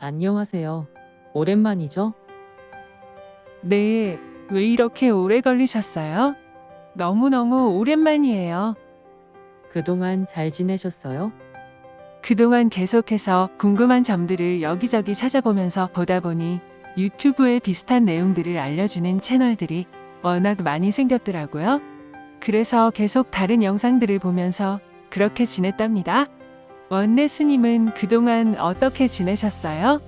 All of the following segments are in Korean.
안녕하세요. 오랜만이죠? 네, 왜 이렇게 오래 걸리셨어요? 너무너무 오랜만이에요. 그동안 잘 지내셨어요? 그동안 계속해서 궁금한 점들을 여기저기 찾아보면서 보다 보니 유튜브에 비슷한 내용들을 알려주는 채널들이 워낙 많이 생겼더라고요. 그래서 계속 다른 영상들을 보면서 그렇게 지냈답니다. 원네스님은 그동안 어떻게 지내셨어요?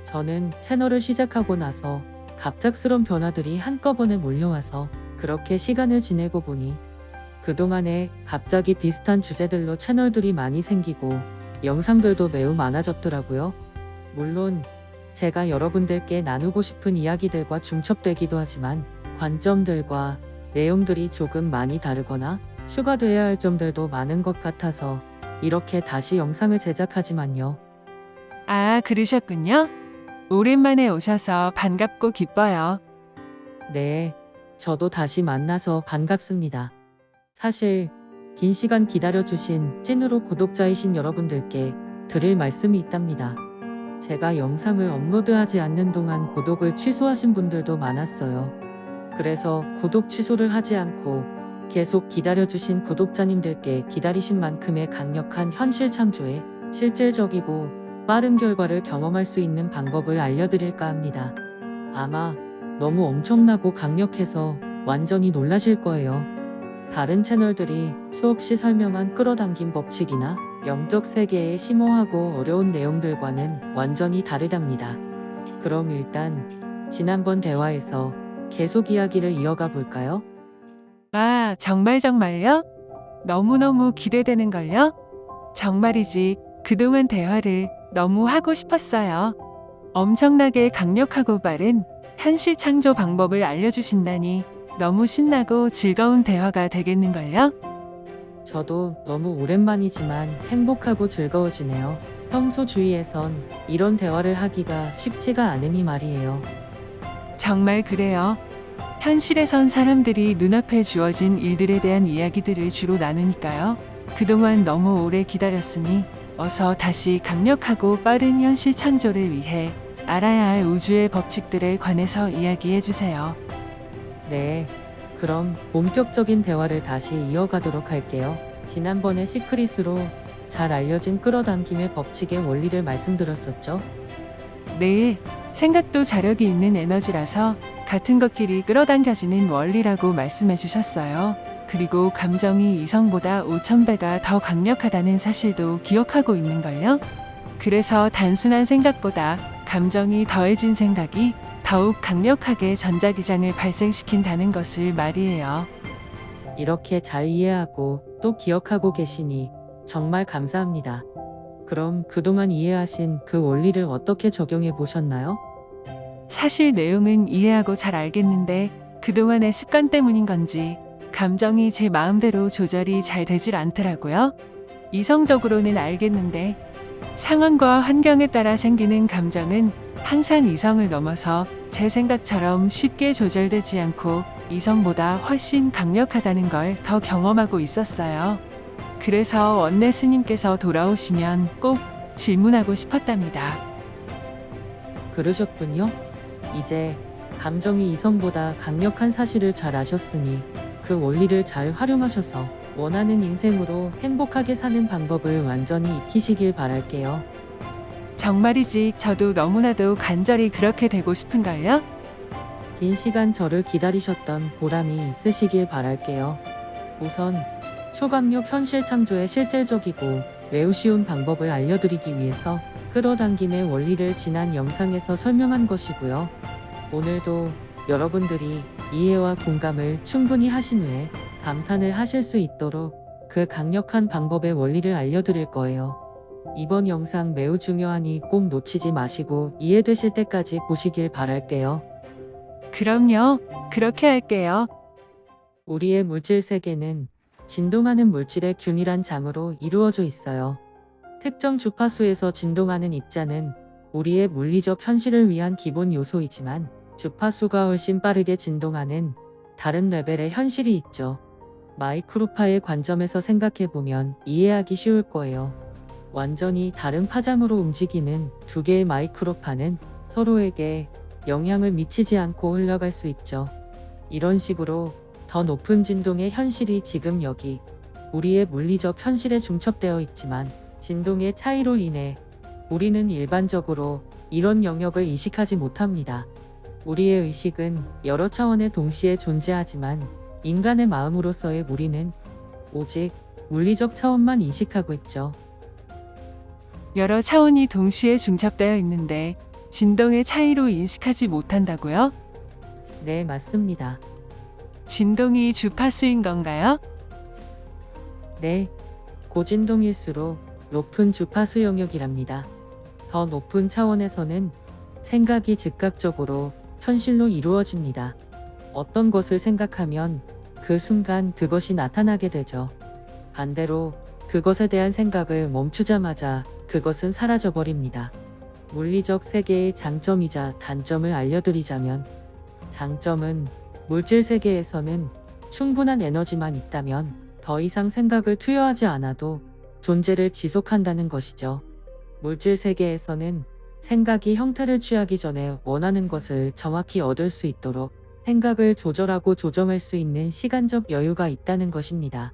저는 채널을 시작하고 나서 갑작스런 변화들이 한꺼번에 몰려와서 그렇게 시간을 지내고 보니 그동안에 갑자기 비슷한 주제들로 채널들이 많이 생기고 영상들도 매우 많아졌더라고요. 물론 제가 여러분들께 나누고 싶은 이야기들과 중첩되기도 하지만 관점들과 내용들이 조금 많이 다르거나 추가돼야 할 점들도 많은 것 같아서 이렇게 다시 영상을 제작하지만요. 아, 그러셨군요. 오랜만에 오셔서 반갑고 기뻐요. 네, 저도 다시 만나서 반갑습니다. 사실 긴 시간 기다려주신 찐으로 구독자이신 여러분들께 드릴 말씀이 있답니다. 제가 영상을 업로드하지 않는 동안 구독을 취소하신 분들도 많았어요. 그래서 구독 취소를 하지 않고 계속 기다려주신 구독자님들께 기다리신 만큼의 강력한 현실 창조에 실질적이고 빠른 결과를 경험할 수 있는 방법을 알려드릴까 합니다. 아마 너무 엄청나고 강력해서 완전히 놀라실 거예요. 다른 채널들이 수없이 설명한 끌어당김 법칙이나 영적 세계의 심오하고 어려운 내용들과는 완전히 다르답니다. 그럼 일단 지난번 대화에서 계속 이야기를 이어가 볼까요? 아, 정말요? 너무너무 기대되는걸요? 정말이지, 그동안 대화를 너무 하고 싶었어요. 엄청나게 강력하고 빠른 현실 창조 방법을 알려주신다니 너무 신나고 즐거운 대화가 되겠는걸요? 저도 너무 오랜만이지만 행복하고 즐거워지네요. 평소 주위에선 이런 대화를 하기가 쉽지가 않으니 말이에요. 정말 그래요. 현실에선 사람들이 눈앞에 주어진 일들에 대한 이야기들을 주로 나누니까요. 그동안 너무 오래 기다렸으니 어서 다시 강력하고 빠른 현실 창조를 위해 알아야 할 우주의 법칙들에 관해서 이야기해 주세요. 네, 그럼 본격적인 대화를 다시 이어가도록 할게요. 지난번에 시크릿으로 잘 알려진 끌어당김의 법칙의 원리를 말씀드렸었죠. 네, 생각도 자력이 있는 에너지라서 같은 것끼리 끌어당겨지는 원리라고 말씀해 주셨어요. 그리고 감정이 이성보다 5,000배가 더 강력하다는 사실도 기억하고 있는걸요? 그래서 단순한 생각보다 감정이 더해진 생각이 더욱 강력하게 전자기장을 발생시킨다는 것을 말이에요. 이렇게 잘 이해하고 또 기억하고 계시니 정말 감사합니다. 그럼 그동안 이해하신 그 원리를 어떻게 적용해 보셨나요? 사실 내용은 이해하고 잘 알겠는데 그동안의 습관 때문인 건지 감정이 제 마음대로 조절이 잘 되질 않더라고요. 이성적으로는 알겠는데 상황과 환경에 따라 생기는 감정은 항상 이성을 넘어서 제 생각처럼 쉽게 조절되지 않고 이성보다 훨씬 강력하다는 걸 더 경험하고 있었어요. 그래서 원내 스님께서 돌아오시면 꼭 질문하고 싶었답니다. 그러셨군요. 이제 감정이 이성보다 강력한 사실을 잘 아셨으니 그 원리를 잘 활용하셔서 원하는 인생으로 행복하게 사는 방법을 완전히 익히시길 바랄게요. 정말이지 저도 너무나도 간절히 그렇게 되고 싶은걸요? 긴 시간 저를 기다리셨던 보람이 있으시길 바랄게요. 우선 초강력 현실 창조의 실질적이고 매우 쉬운 방법을 알려드리기 위해서 끌어당김의 원리를 지난 영상에서 설명한 것이고요. 오늘도 여러분들이 이해와 공감을 충분히 하신 후에 감탄을 하실 수 있도록 그 강력한 방법의 원리를 알려드릴 거예요. 이번 영상 매우 중요하니 꼭 놓치지 마시고 이해되실 때까지 보시길 바랄게요. 그럼요. 그렇게 할게요. 우리의 물질 세계는 진동하는 물질의 균일한 장으로 이루어져 있어요. 특정 주파수에서 진동하는 입자는 우리의 물리적 현실을 위한 기본 요소이지만 주파수가 훨씬 빠르게 진동하는 다른 레벨의 현실이 있죠. 마이크로파의 관점에서 생각해보면 이해하기 쉬울 거예요. 완전히 다른 파장으로 움직이는 두 개의 마이크로파는 서로에게 영향을 미치지 않고 흘러갈 수 있죠. 이런 식으로 더 높은 진동의 현실이 지금 여기 우리의 물리적 현실에 중첩되어 있지만 진동의 차이로 인해 우리는 일반적으로 이런 영역을 인식하지 못합니다. 우리의 의식은 여러 차원에 동시에 존재하지만 인간의 마음으로서의 우리는 오직 물리적 차원만 인식하고 있죠. 여러 차원이 동시에 중첩되어 있는데 진동의 차이로 인식하지 못한다고요? 네, 맞습니다. 진동이 주파수인 건가요? 네, 고진동일수록 높은 주파수 영역이랍니다. 더 높은 차원에서는 생각이 즉각적으로 현실로 이루어집니다. 어떤 것을 생각하면 그 순간 그것이 나타나게 되죠. 반대로 그것에 대한 생각을 멈추자마자 그것은 사라져버립니다. 물리적 세계의 장점이자 단점을 알려드리자면, 장점은 물질 세계에서는 충분한 에너지만 있다면 더 이상 생각을 투여하지 않아도 존재를 지속한다는 것이죠. 물질 세계에서는 생각이 형태를 취하기 전에 원하는 것을 정확히 얻을 수 있도록 생각을 조절하고 조정할 수 있는 시간적 여유가 있다는 것입니다.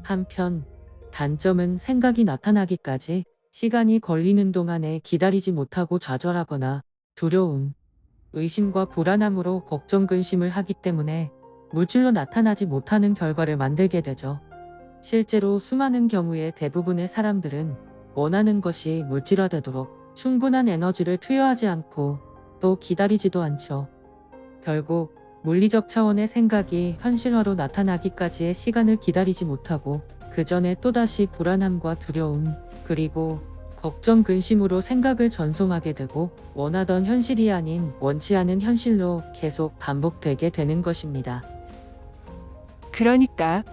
한편 단점은 생각이 나타나기까지 시간이 걸리는 동안에 기다리지 못하고 좌절하거나 두려움, 의심과 불안함으로 걱정 근심을 하기 때문에 물질로 나타나지 못하는 결과를 만들게 되죠. 실제로 수많은 경우에 대부분의 사람들은 원하는 것이 물질화되도록 충분한 에너지를 투여하지 않고 또 기다리지도 않죠. 결국 물리적 차원의 생각이 현실화로 나타나기까지의 시간을 기다리지 못하고 그 전에 또다시 불안함과 두려움, 그리고 걱정 근심으로 생각을 전송하게 되고 원하던 현실이 아닌 원치 않은 현실로 계속 반복되게 되는 것입니다. 그러니까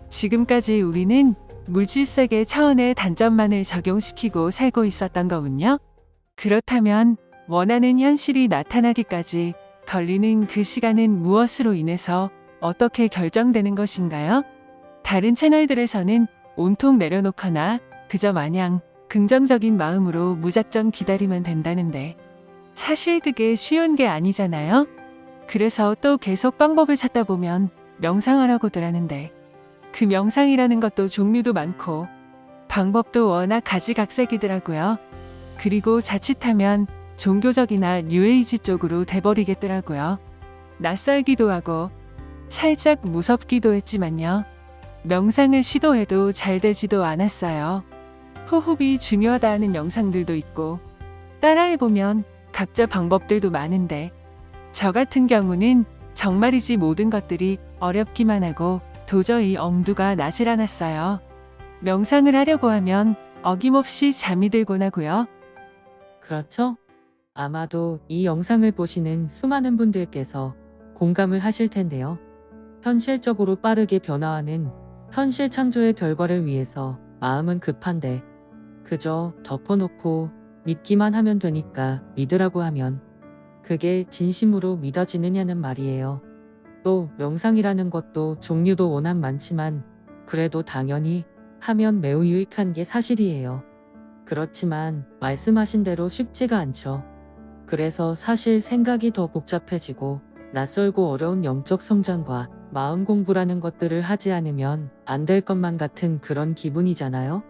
지금까지 우리는 물질세계 차원의 단점만을 적용시키고 살고 있었던 거군요. 그렇다면 원하는 현실이 나타나기까지 걸리는 그 시간은 무엇으로 인해서 어떻게 결정되는 것인가요? 다른 채널들에서는 온통 내려놓거나 그저 마냥 긍정적인 마음으로 무작정 기다리면 된다는데 사실 그게 쉬운 게 아니잖아요. 그래서 또 계속 방법을 찾다 보면 명상하라고들 하는데 그 명상이라는 것도 종류도 많고 방법도 워낙 가지각색이더라고요. 그리고 자칫하면 종교적이나 뉴에이지 쪽으로 돼버리겠더라고요. 낯설기도 하고 살짝 무섭기도 했지만요. 명상을 시도해도 잘 되지도 않았어요. 호흡이 중요하다는 영상들도 있고 따라해보면 각자 방법들도 많은데 저 같은 경우는 정말이지 모든 것들이 어렵기만 하고 도저히 엄두가 나질 않았어요. 명상을 하려고 하면 어김없이 잠이 들곤 하고요. 그렇죠? 아마도 이 영상을 보시는 수많은 분들께서 공감을 하실 텐데요. 현실적으로 빠르게 변화하는 현실 창조의 결과를 위해서 마음은 급한데 그저 덮어놓고 믿기만 하면 되니까 믿으라고 하면 그게 진심으로 믿어지느냐는 말이에요. 또 명상이라는 것도 종류도 워낙 많지만 그래도 당연히 하면 매우 유익한 게 사실이에요. 그렇지만 말씀하신 대로 쉽지가 않죠. 그래서 사실 생각이 더 복잡해지고 낯설고 어려운 영적 성장과 마음 공부라는 것들을 하지 않으면 안 될 것만 같은 그런 기분이잖아요.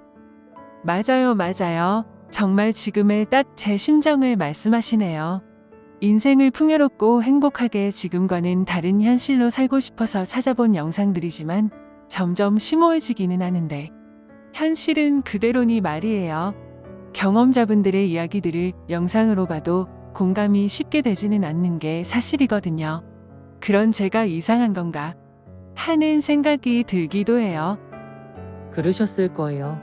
맞아요, 맞아요. 정말 지금의 딱 제 심정을 말씀하시네요. 인생을 풍요롭고 행복하게 지금과는 다른 현실로 살고 싶어서 찾아본 영상들이지만 점점 심오해지기는 하는데 현실은 그대로니 말이에요. 경험자분들의 이야기들을 영상으로 봐도 공감이 쉽게 되지는 않는 게 사실이거든요. 그런 제가 이상한 건가 하는 생각이 들기도 해요. 그러셨을 거예요.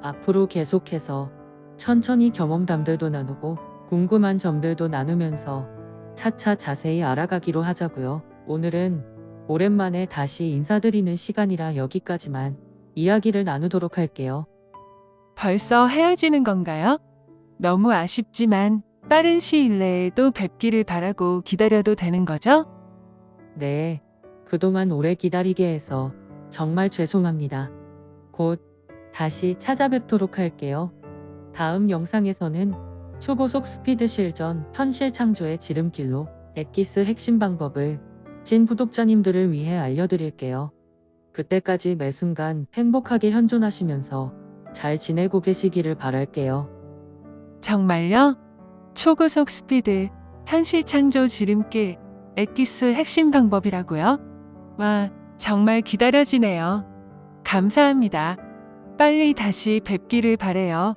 앞으로 계속해서 천천히 경험담들도 나누고 궁금한 점들도 나누면서 차차 자세히 알아가기로 하자고요. 오늘은 오랜만에 다시 인사드리는 시간이라 여기까지만 이야기를 나누도록 할게요. 벌써 헤어지는 건가요? 너무 아쉽지만 빠른 시일 내에 또 뵙기를 바라고 기다려도 되는 거죠? 네, 그동안 오래 기다리게 해서 정말 죄송합니다. 곧 다시 찾아뵙도록 할게요. 다음 영상에서는 초고속 스피드 실전 현실 창조의 지름길로 엑기스 핵심 방법을 찐 구독자님들을 위해 알려드릴게요. 그때까지 매 순간 행복하게 현존하시면서 잘 지내고 계시기를 바랄게요. 정말요? 초고속 스피드, 현실 창조 지름길, 엑기스 핵심 방법이라고요? 와, 정말 기다려지네요. 감사합니다. 빨리 다시 뵙기를 바래요.